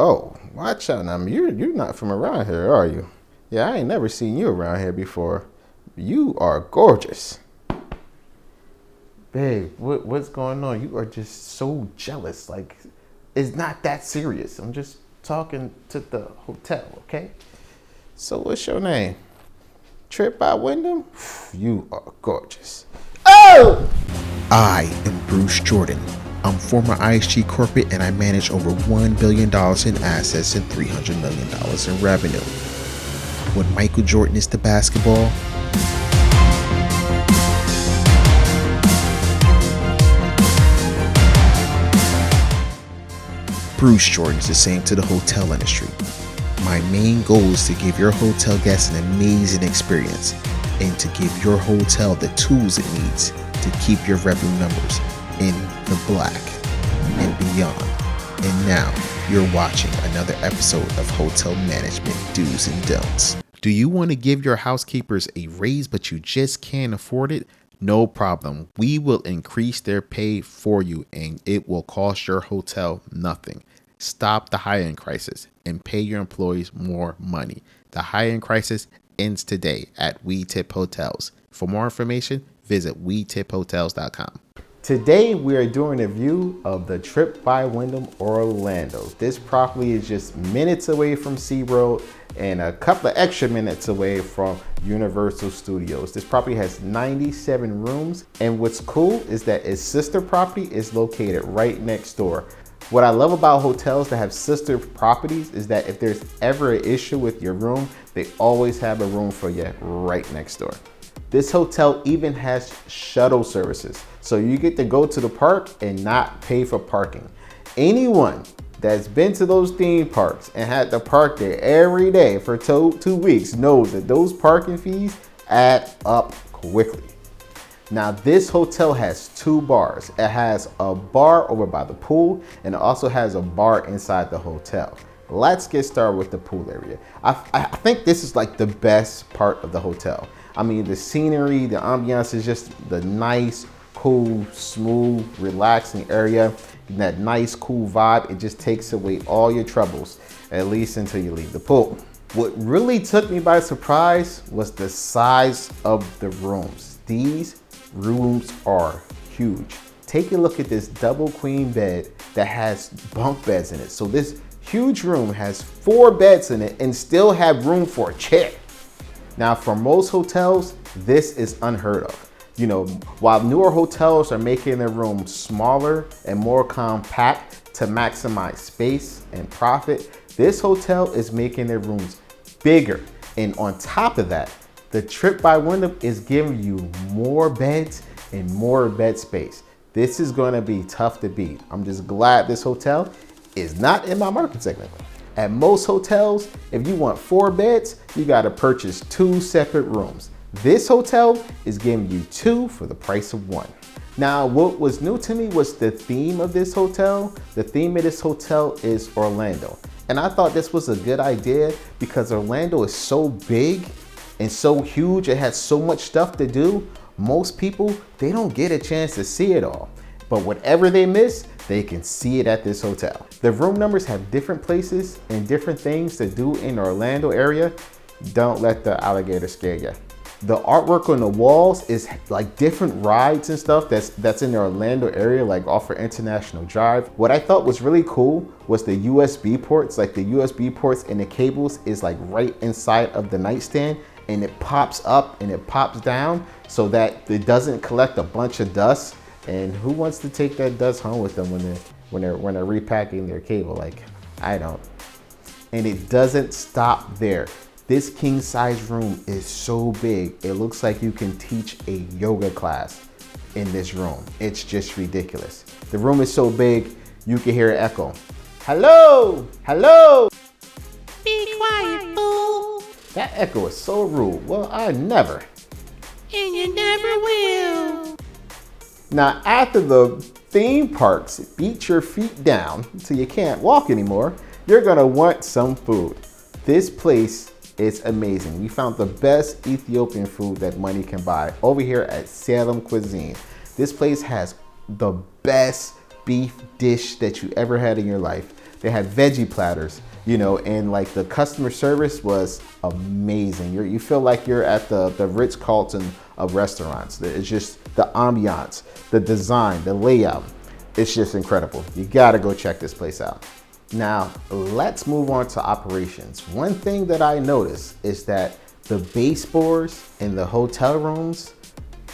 Oh, watch out now. You're not from around here, are you? Yeah, I ain't never seen you around here before. You are gorgeous. Babe, what's going on? You are just so jealous. Like, it's not that serious. I'm just talking to the hotel, okay? So what's your name? TRYP by Wyndham? You are gorgeous. Oh! I am Bruce Jordan. I'm former ISG corporate and I manage over $1 billion in assets and $300 million in revenue. When Michael Jordan is to basketball, Bruce Jordan is the same to the hotel industry. My main goal is to give your hotel guests an amazing experience and to give your hotel the tools it needs to keep your revenue numbers in the black and beyond. And now you're watching another episode of Hotel Management Do's and Don'ts. Do you want to give your housekeepers a raise but you just can't afford it? No problem. We will increase their pay for you and it will cost your hotel nothing. Stop the hiring crisis and pay your employees more money. The hiring crisis ends today at TRYP Hotels. For more information, visit WeTipHotels.com. Today we are doing a review of the TRYP by Wyndham Orlando. This property is just minutes away from SeaWorld and a couple of extra minutes away from Universal Studios. This property has 97 rooms, and what's cool is that its sister property is located right next door. What I love about hotels that have sister properties is that if there's ever an issue with your room, they always have a room for you right next door. This hotel even has shuttle services, so you get to go to the park and not pay for parking. Anyone that's been to those theme parks and had to park there every day for 2 weeks knows that those parking fees add up quickly. Now this hotel has 2 bars. It has a bar over by the pool and it also has a bar inside the hotel. Let's get started with the pool area. I think this is like the best part of the hotel. I mean, the scenery, the ambiance is just the nice, cool, smooth, relaxing area. That nice, cool vibe, it just takes away all your troubles, at least until you leave the pool. What really took me by surprise was the size of the rooms. These rooms are huge. Take a look at this double queen bed that has bunk beds in it. So this huge room has 4 beds in it and still have room for a chair. Now for most hotels, this is unheard of. You know, while newer hotels are making their rooms smaller and more compact to maximize space and profit, this hotel is making their rooms bigger. And on top of that, the TRYP by Wyndham is giving you more beds and more bed space. This is going to be tough to beat. I'm just glad this hotel is not in my market segment. At most hotels, if you want 4 beds, you got to purchase 2 separate rooms. This hotel is giving you 2 for the price of 1. Now, what was new to me was the theme of this hotel. The theme of this hotel is Orlando. And I thought this was a good idea because Orlando is so big and so huge. It has so much stuff to do. Most people, they don't get a chance to see it all. But whatever they miss, they can see it at this hotel. The room numbers have different places and different things to do in the Orlando area. Don't let the alligator scare you. The artwork on the walls is like different rides and stuff that's in the Orlando area, like off of International Drive. What I thought was really cool was the USB ports. Like the USB ports and the cables is like right inside of the nightstand, and it pops up and it pops down so that it doesn't collect a bunch of dust. And who wants to take that dust home with them when they're repacking their cable? Like, I don't. And it doesn't stop there. This king size room is so big, it looks like you can teach a yoga class in this room. It's just ridiculous. The room is so big, you can hear it echo. Hello, hello. Be quiet, fool. That echo is so rude. Well, I never. And you never will. Now, after the theme parks beat your feet down so you can't walk anymore, you're gonna want some food. This place is amazing. We found the best Ethiopian food that money can buy over here at Salem Cuisine. This place has the best beef dish that you ever had in your life. They had veggie platters, you know, and like the customer service was amazing. You feel like you're at the Ritz-Carlton of restaurants. It's just the ambiance, the design, the layout. It's just incredible. You gotta go check this place out. Now, let's move on to operations. One thing that I noticed is that the baseboards in the hotel rooms,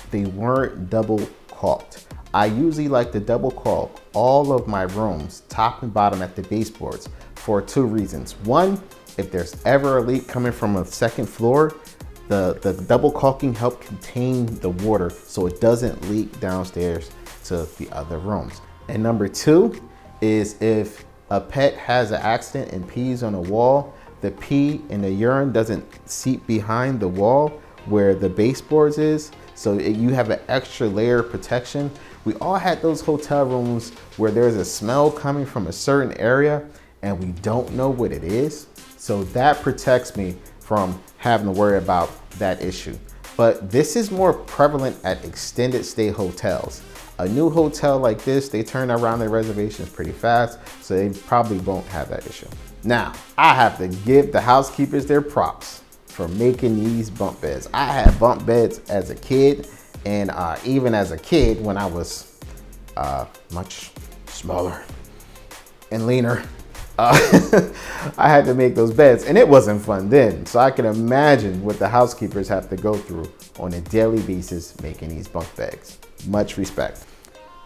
they weren't double caulked. I usually like to double caulk all of my rooms, top and bottom at the baseboards, for two reasons. One, if there's ever a leak coming from a second floor, the double caulking helps contain the water so it doesn't leak downstairs to the other rooms. And number two is if a pet has an accident and pees on a wall, the pee and the urine doesn't seep behind the wall where the baseboards is, so you have an extra layer of protection. We all had those hotel rooms where there's a smell coming from a certain area and we don't know what it is. So that protects me from having to worry about that issue. But this is more prevalent at extended stay hotels. A new hotel like this, they turn around their reservations pretty fast, so they probably won't have that issue. Now, I have to give the housekeepers their props for making these bunk beds. I had bunk beds as a kid, and even as a kid when I was much smaller and leaner, I had to make those beds, and it wasn't fun then. So I can imagine what the housekeepers have to go through on a daily basis making these bunk beds. Much respect.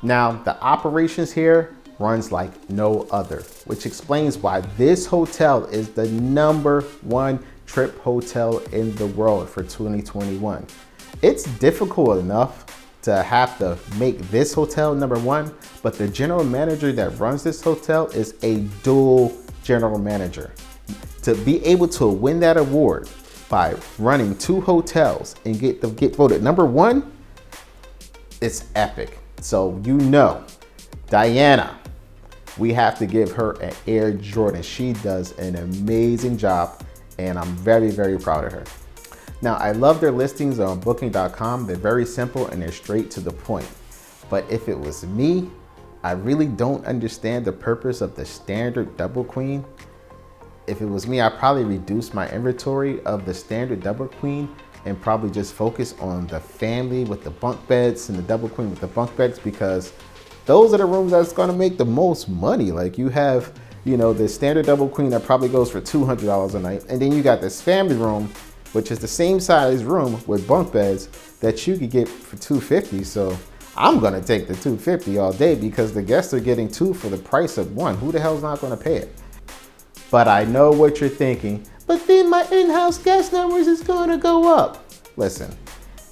Now, the operations here runs like no other, which explains why this hotel is the #1 TRYP hotel in the world for 2021. It's difficult enough to have to make this hotel #1, but the general manager that runs this hotel is a dual general manager. To be able to win that award by running 2 hotels and get voted #1, it's epic. So you know, Diana, we have to give her an Air Jordan. She does an amazing job, and I'm very, very proud of her. Now, I love their listings on booking.com. They're very simple and they're straight to the point. But if it was me, I really don't understand the purpose of the standard double queen. If it was me, I'd probably reduce my inventory of the standard double queen and probably just focus on the family with the bunk beds and the double queen with the bunk beds, because those are the rooms that's gonna make the most money. Like you have, you know, the standard double queen that probably goes for $200 a night. And then you got this family room, which is the same size room with bunk beds that you could get for $250. So I'm gonna take the $250 all day because the guests are getting 2 for the price of 1. Who the hell's not gonna pay it? But I know what you're thinking, but then my in-house guest numbers is gonna go up. Listen,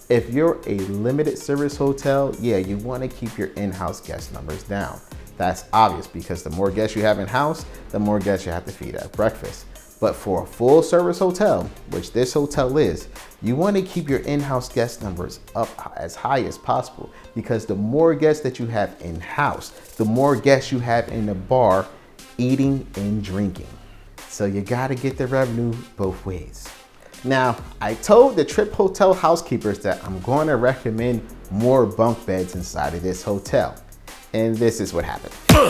if you're a limited service hotel, yeah, you wanna keep your in-house guest numbers down. That's obvious because the more guests you have in-house, the more guests you have to feed at breakfast. But for a full service hotel, which this hotel is, you wanna keep your in-house guest numbers up as high as possible, because the more guests that you have in-house, the more guests you have in the bar eating and drinking. So you gotta get the revenue both ways. Now, I told the TRYP Hotel housekeepers that I'm going to recommend more bunk beds inside of this hotel. And this is what happened. Oh,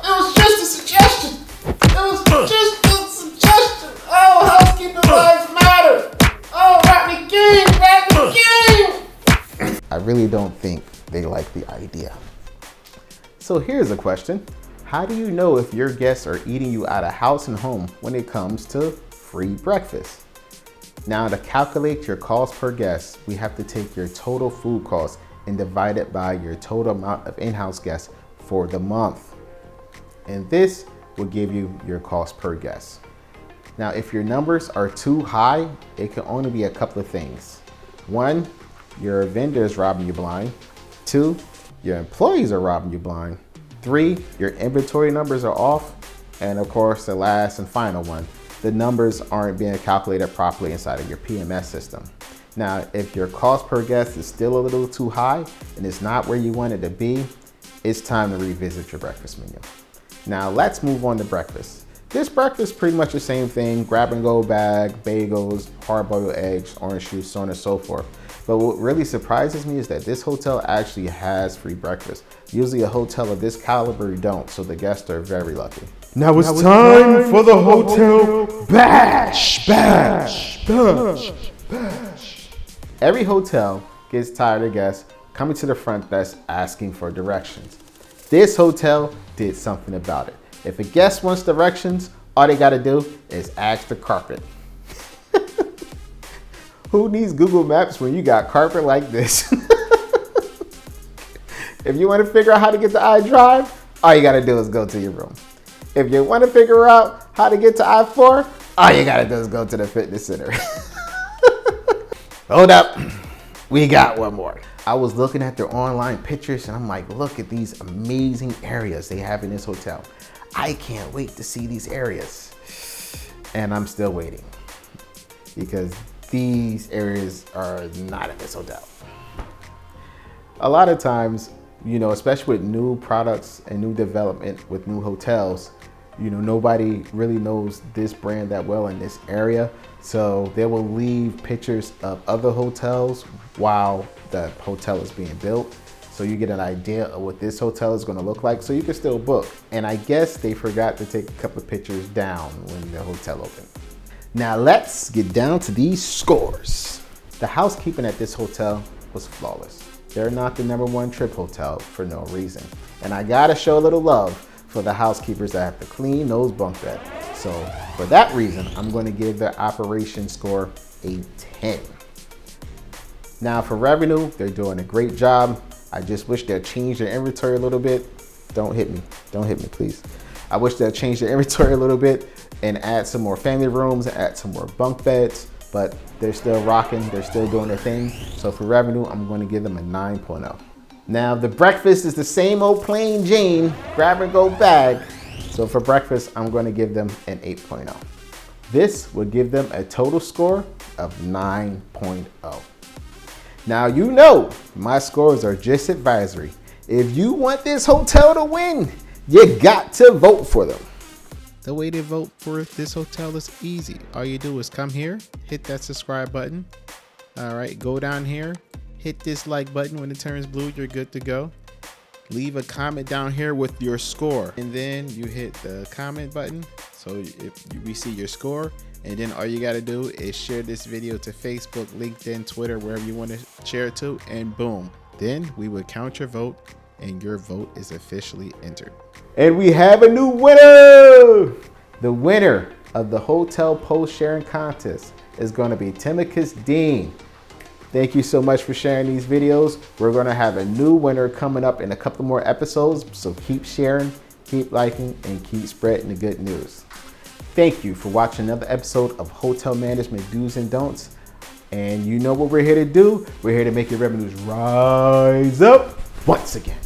it was just a suggestion. It was just a suggestion. Oh, housekeeping lives matter. Oh, Rodney King. I really don't think they like the idea. So here's a question. How do you know if your guests are eating you out of house and home when it comes to free breakfast? Now, to calculate your cost per guest, we have to take your total food cost and divide it by your total amount of in-house guests for the month. And this will give you your cost per guest. Now, if your numbers are too high, it can only be a couple of things. 1, your vendor is robbing you blind. 2, your employees are robbing you blind. 3, your inventory numbers are off. And of course, the last and final one, the numbers aren't being calculated properly inside of your PMS system. Now, if your cost per guest is still a little too high and it's not where you want it to be, it's time to revisit your breakfast menu. Now, let's move on to breakfast. This breakfast is pretty much the same thing: grab and go bag, bagels, hard-boiled eggs, orange juice, so on and so forth. But what really surprises me is that this hotel actually has free breakfast. Usually a hotel of this caliber don't, so the guests are very lucky. Now it's time for the hotel bash. Every hotel gets tired of guests coming to the front desk asking for directions. This hotel did something about it. If a guest wants directions, all they gotta do is ask the carpet. Who needs Google Maps when you got carpet like this? If you want to figure out how to get to I-Drive, all you gotta do is go to your room. If you want to figure out how to get to I-4, all you gotta do is go to the fitness center. Hold up, we got one more. I was looking at their online pictures and I'm like, look at these amazing areas they have in this hotel. I can't wait to see these areas. And I'm still waiting because these areas are not in this hotel. A lot of times, you know, especially with new products and new development with new hotels, you know, nobody really knows this brand that well in this area. So they will leave pictures of other hotels while the hotel is being built. So you get an idea of what this hotel is going to look like so you can still book. And I guess they forgot to take a couple of pictures down when the hotel opened. Now let's get down to these scores. The housekeeping at this hotel was flawless. They're not the #1 TRYP hotel for no reason. And I gotta show a little love for the housekeepers that have to clean those bunk beds. So for that reason, I'm gonna give their operation score a 10. Now for revenue, they're doing a great job. I just wish they'd change their inventory a little bit. Don't hit me, please. I wish they'd change their inventory a little bit and add some more family rooms, add some more bunk beds, but they're still rocking, they're still doing their thing. So for revenue, I'm gonna give them a 9.0. Now the breakfast is the same old plain Jane, grab and go bag. So for breakfast, I'm gonna give them an 8.0. This will give them a total score of 9.0. Now you know, my scores are just advisory. If you want this hotel to win, you got to vote for them. The way to vote for this hotel is easy. All you do is come here, hit that subscribe button. All right, go down here, hit this like button. When it turns blue, you're good to go. Leave a comment down here with your score. And then you hit the comment button. So if we see your score, and then all you gotta do is share this video to Facebook, LinkedIn, Twitter, wherever you wanna share it to, and boom. Then we will count your vote and your vote is officially entered. And we have a new winner! The winner of the hotel post sharing contest is gonna be Timicus Dean. Thank you so much for sharing these videos. We're gonna have a new winner coming up in a couple more episodes, so keep sharing, keep liking, and keep spreading the good news. Thank you for watching another episode of Hotel Management Do's and Don'ts. And you know what we're here to do? We're here to make your revenues rise up once again.